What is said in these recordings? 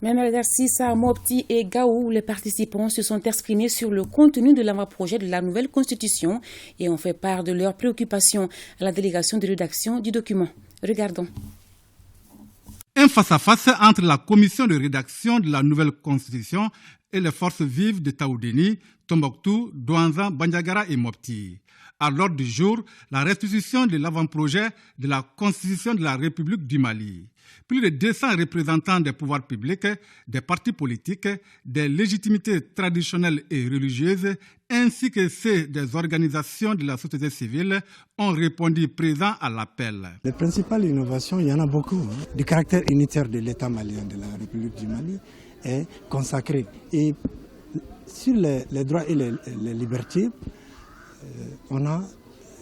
Même Sissa, Mopti et Gao, les participants se sont exprimés sur le contenu de l'avant-projet de la nouvelle constitution et ont fait part de leurs préoccupations à la délégation de rédaction du document. Regardons. Un face-à-face entre la commission de rédaction de la nouvelle constitution et les forces vives de Taoudéni, Tombouctou, Douanza, Bandiagara et Mopti. À l'ordre du jour, la restitution de l'avant-projet de la Constitution de la République du Mali. Plus de 200 représentants des pouvoirs publics, des partis politiques, des légitimités traditionnelles et religieuses, ainsi que ceux des organisations de la société civile, ont répondu présents à l'appel. Les principales innovations, il y en a beaucoup. Le caractère unitaire de l'État malien, de la République du Mali, est consacré. Et sur les droits et les libertés, on a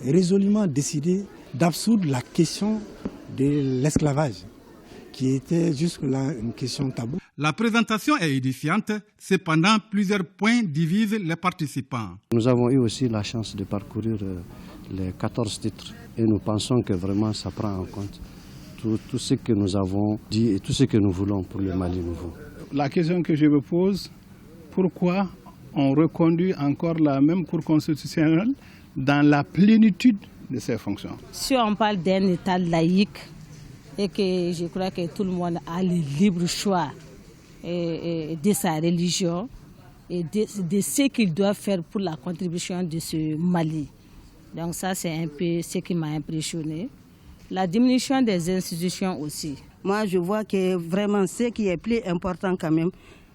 résolument décidé d'absoudre la question de l'esclavage, qui était jusque-là une question taboue. La présentation est édifiante, cependant plusieurs points divisent les participants. Nous avons eu aussi la chance de parcourir les 14 titres et nous pensons que vraiment ça prend en compte tout ce que nous avons dit et tout ce que nous voulons pour le Mali nouveau. La question que je me pose, pourquoi on reconduit encore la même Cour constitutionnelle dans la plénitude de ses fonctions? Si on parle d'un État laïque et que je crois que tout le monde a le libre choix de sa religion et de ce qu'il doit faire pour la contribution de ce Mali. Donc ça, c'est un peu ce qui m'a impressionné. La diminution des institutions aussi. Moi, je vois que vraiment ce qui est plus important quand même,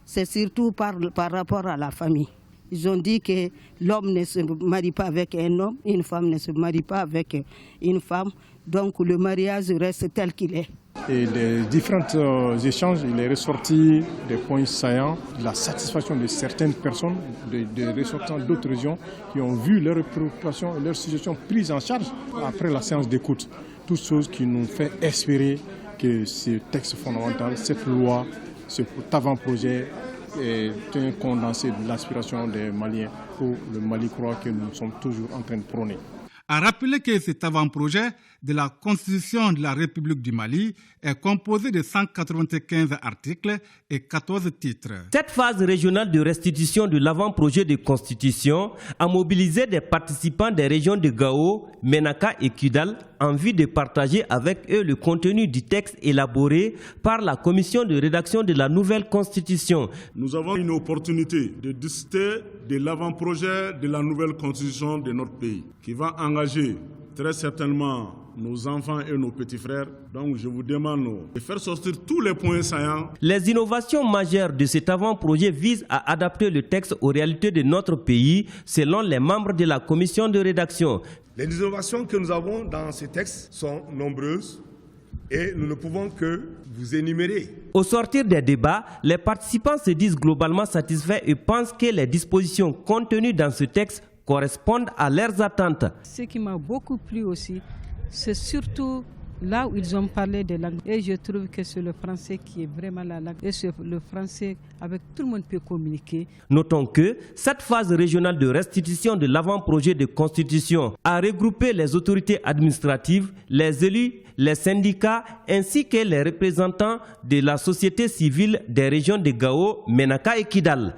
c'est surtout par rapport à la famille. Ils ont dit que l'homme ne se marie pas avec un homme, une femme ne se marie pas avec une femme. Donc le mariage reste tel qu'il est. Et les différents échanges, il est ressorti des points saillants, la satisfaction de certaines personnes, des ressortissants d'autres régions qui ont vu leurs préoccupations et leurs situations prises en charge après la séance d'écoute. Toutes choses qui nous font espérer que ce texte fondamental, cette loi, cet avant-projet est un condensé de l'aspiration des Maliens pour le Mali croit que nous sommes toujours en train de prôner. À rappeler que cet avant-projet de la Constitution de la République du Mali est composé de 195 articles et 14 titres. Cette phase régionale de restitution de l'avant-projet de Constitution a mobilisé des participants des régions de Gao, Menaka et Kidal en vue de partager avec eux le contenu du texte élaboré par la commission de rédaction de la nouvelle Constitution. Nous avons une opportunité de discuter de l'avant-projet de la nouvelle Constitution de notre pays qui va engager très certainement nos enfants et nos petits frères. Donc je vous demande de faire sortir tous les points saillants. Les innovations majeures de cet avant-projet visent à adapter le texte aux réalités de notre pays selon les membres de la commission de rédaction. Les innovations que nous avons dans ces textes sont nombreuses et nous ne pouvons que vous énumérer. Au sortir des débats, les participants se disent globalement satisfaits et pensent que les dispositions contenues dans ce texte correspondent à leurs attentes. Ce qui m'a beaucoup plu aussi, c'est surtout là où ils ont parlé de langue. Et je trouve que c'est le français qui est vraiment la langue. Et c'est le français avec tout le monde peut communiquer. Notons que cette phase régionale de restitution de l'avant-projet de constitution a regroupé les autorités administratives, les élus, les syndicats ainsi que les représentants de la société civile des régions de Gao, Menaka et Kidal.